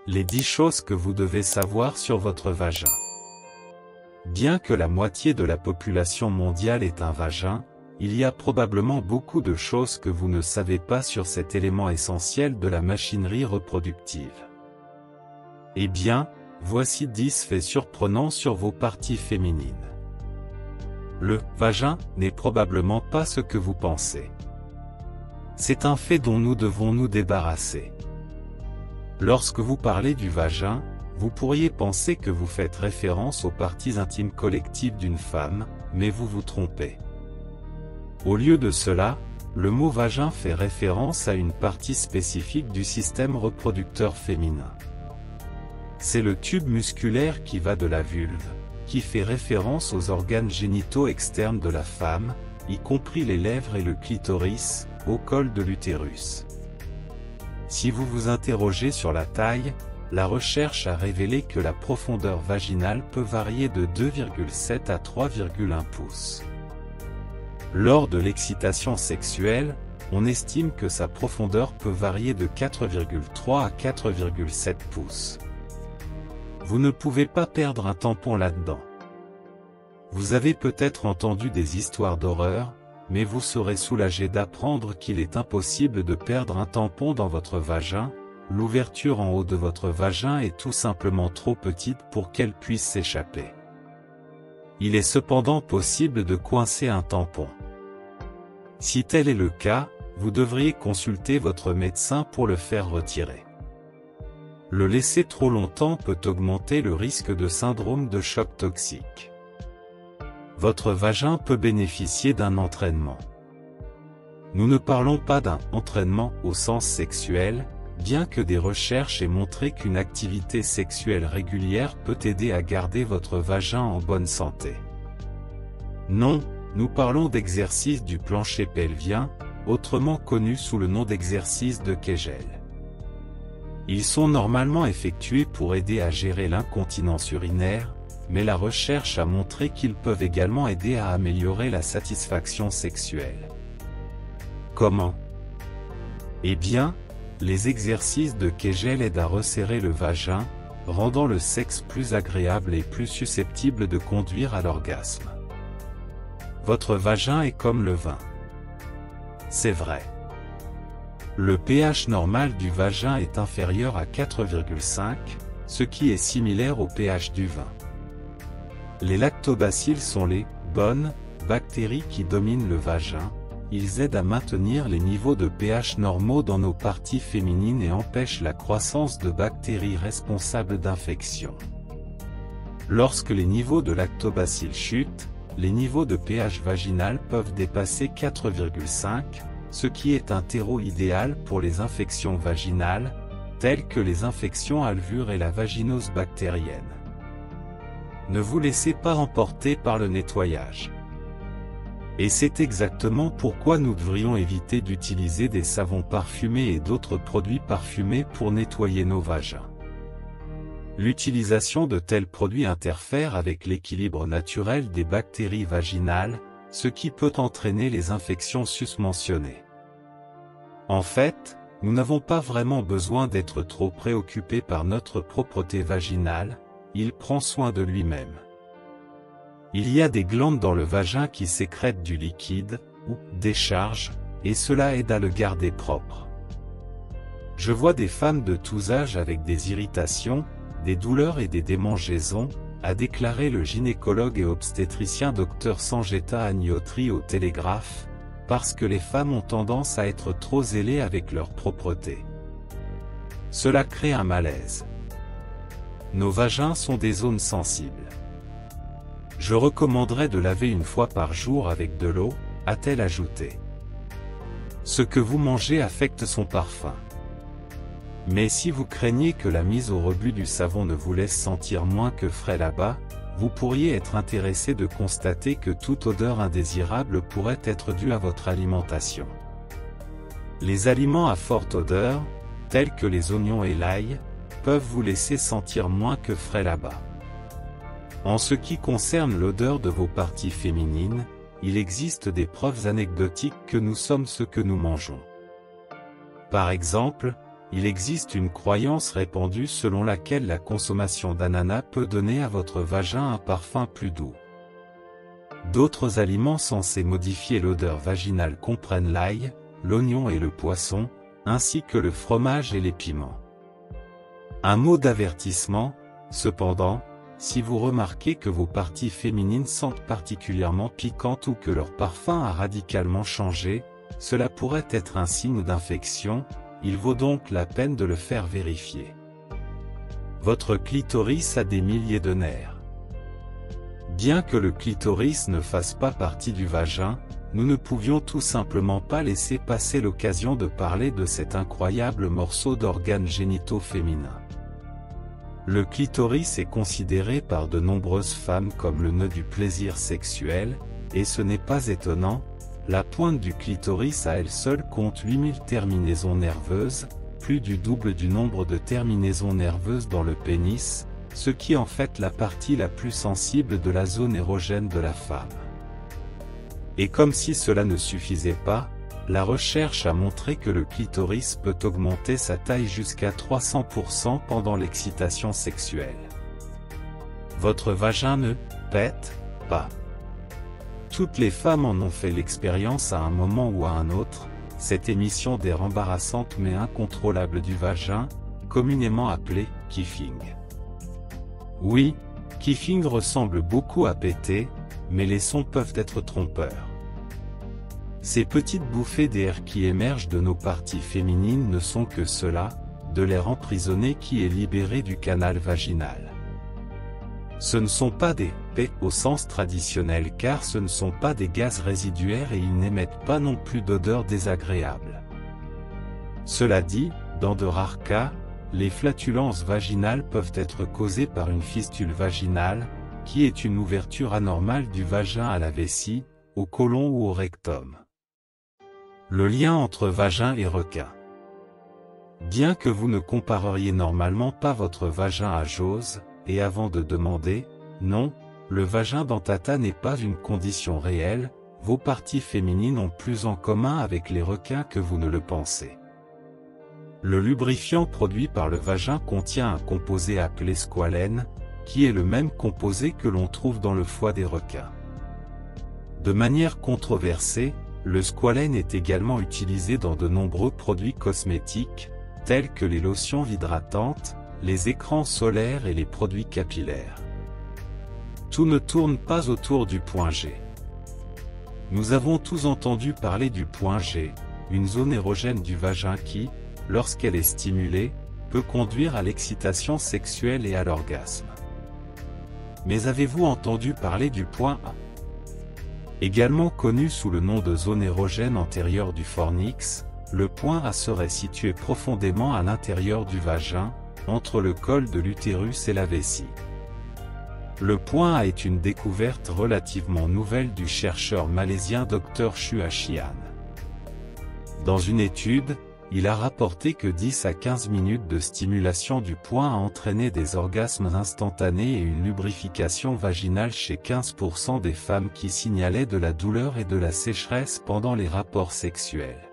Les 10 choses que vous devez savoir sur votre vagin. Bien que la moitié de la population mondiale ait un vagin, il y a probablement beaucoup de choses que vous ne savez pas sur cet élément essentiel de la machinerie reproductive. Eh bien, voici 10 faits surprenants sur vos parties féminines. Le vagin n'est probablement pas ce que vous pensez. C'est un fait dont nous devons nous débarrasser. Lorsque vous parlez du vagin, vous pourriez penser que vous faites référence aux parties intimes collectives d'une femme, mais vous vous trompez. Au lieu de cela, le mot vagin fait référence à une partie spécifique du système reproducteur féminin. C'est le tube musculaire qui va de la vulve, qui fait référence aux organes génitaux externes de la femme, y compris les lèvres et le clitoris, au col de l'utérus. Si vous vous interrogez sur la taille, la recherche a révélé que la profondeur vaginale peut varier de 2,7 à 3,1 pouces. Lors de l'excitation sexuelle, on estime que sa profondeur peut varier de 4,3 à 4,7 pouces. Vous ne pouvez pas perdre un tampon là-dedans. Vous avez peut-être entendu des histoires d'horreur, mais vous serez soulagé d'apprendre qu'il est impossible de perdre un tampon dans votre vagin. L'ouverture en haut de votre vagin est tout simplement trop petite pour qu'elle puisse s'échapper. Il est cependant possible de coincer un tampon. Si tel est le cas, vous devriez consulter votre médecin pour le faire retirer. Le laisser trop longtemps peut augmenter le risque de syndrome de choc toxique. Votre vagin peut bénéficier d'un entraînement. Nous ne parlons pas d'un entraînement au sens sexuel, bien que des recherches aient montré qu'une activité sexuelle régulière peut aider à garder votre vagin en bonne santé. Non, nous parlons d'exercices du plancher pelvien, autrement connus sous le nom d'exercices de Kegel. Ils sont normalement effectués pour aider à gérer l'incontinence urinaire, mais la recherche a montré qu'ils peuvent également aider à améliorer la satisfaction sexuelle. Comment? Eh bien, les exercices de Kegel aident à resserrer le vagin, rendant le sexe plus agréable et plus susceptible de conduire à l'orgasme. Votre vagin est comme le vin. C'est vrai. Le pH normal du vagin est inférieur à 4,5, ce qui est similaire au pH du vin. Les lactobacilles sont les bonnes bactéries qui dominent le vagin. Ils aident à maintenir les niveaux de pH normaux dans nos parties féminines et empêchent la croissance de bactéries responsables d'infections. Lorsque les niveaux de lactobacilles chutent, les niveaux de pH vaginal peuvent dépasser 4,5, ce qui est un terreau idéal pour les infections vaginales, telles que les infections alvures et la vaginose bactérienne. Ne vous laissez pas emporter par le nettoyage. Et c'est exactement pourquoi nous devrions éviter d'utiliser des savons parfumés et d'autres produits parfumés pour nettoyer nos vagins. L'utilisation de tels produits interfère avec l'équilibre naturel des bactéries vaginales, ce qui peut entraîner les infections susmentionnées. En fait, nous n'avons pas vraiment besoin d'être trop préoccupés par notre propreté vaginale, il prend soin de lui-même. Il y a des glandes dans le vagin qui sécrètent du liquide, ou décharge, et cela aide à le garder propre. Je vois des femmes de tous âges avec des irritations, des douleurs et des démangeaisons, a déclaré le gynécologue et obstétricien Dr Sanjeta Agnihotri au Télégraphe, parce que les femmes ont tendance à être trop zélées avec leur propreté. Cela crée un malaise. Nos vagins sont des zones sensibles. Je recommanderais de laver une fois par jour avec de l'eau, a-t-elle ajouté. Ce que vous mangez affecte son parfum. Mais si vous craignez que la mise au rebut du savon ne vous laisse sentir moins que frais là-bas, vous pourriez être intéressé de constater que toute odeur indésirable pourrait être due à votre alimentation. Les aliments à forte odeur, tels que les oignons et l'ail, peuvent vous laisser sentir moins que frais là-bas. En ce qui concerne l'odeur de vos parties féminines, il existe des preuves anecdotiques que nous sommes ce que nous mangeons. Par exemple, il existe une croyance répandue selon laquelle la consommation d'ananas peut donner à votre vagin un parfum plus doux. D'autres aliments censés modifier l'odeur vaginale comprennent l'ail, l'oignon et le poisson, ainsi que le fromage et les piments. Un mot d'avertissement, cependant, si vous remarquez que vos parties féminines sentent particulièrement piquantes ou que leur parfum a radicalement changé, cela pourrait être un signe d'infection, il vaut donc la peine de le faire vérifier. Votre clitoris a des milliers de nerfs. Bien que le clitoris ne fasse pas partie du vagin, nous ne pouvions tout simplement pas laisser passer l'occasion de parler de cet incroyable morceau d'organes génitaux féminins. Le clitoris est considéré par de nombreuses femmes comme le nœud du plaisir sexuel, et ce n'est pas étonnant, la pointe du clitoris à elle seule compte 8000 terminaisons nerveuses, plus du double du nombre de terminaisons nerveuses dans le pénis, ce qui en fait la partie la plus sensible de la zone érogène de la femme. Et comme si cela ne suffisait pas, la recherche a montré que le clitoris peut augmenter sa taille jusqu'à 300% pendant l'excitation sexuelle. Votre vagin ne pète pas. Toutes les femmes en ont fait l'expérience à un moment ou à un autre, cette émission d'air embarrassante mais incontrôlable du vagin, communément appelée kiffing. Oui, kiffing ressemble beaucoup à péter, mais les sons peuvent être trompeurs. Ces petites bouffées d'air qui émergent de nos parties féminines ne sont que cela, de l'air emprisonné qui est libéré du canal vaginal. Ce ne sont pas des P au sens traditionnel car ce ne sont pas des gaz résiduaires et ils n'émettent pas non plus d'odeur désagréable. Cela dit, dans de rares cas, les flatulences vaginales peuvent être causées par une fistule vaginale, qui est une ouverture anormale du vagin à la vessie, au côlon ou au rectum. Le lien entre vagin et requin. Bien que vous ne compareriez normalement pas votre vagin à Jaws, et avant de demander, non, le vagin d'Antata n'est pas une condition réelle, vos parties féminines ont plus en commun avec les requins que vous ne le pensez. Le lubrifiant produit par le vagin contient un composé appelé squalène, qui est le même composé que l'on trouve dans le foie des requins. De manière controversée, le squalène est également utilisé dans de nombreux produits cosmétiques, tels que les lotions hydratantes, les écrans solaires et les produits capillaires. Tout ne tourne pas autour du point G. Nous avons tous entendu parler du point G, une zone érogène du vagin qui, lorsqu'elle est stimulée, peut conduire à l'excitation sexuelle et à l'orgasme. Mais avez-vous entendu parler du point A? Également connu sous le nom de zone érogène antérieure du fornix, le point A serait situé profondément à l'intérieur du vagin, entre le col de l'utérus et la vessie. Le point A est une découverte relativement nouvelle du chercheur malaisien Dr Chua Chian. Dans une étude, il a rapporté que 10 à 15 minutes de stimulation du point a entraîné des orgasmes instantanés et une lubrification vaginale chez 15% des femmes qui signalaient de la douleur et de la sécheresse pendant les rapports sexuels.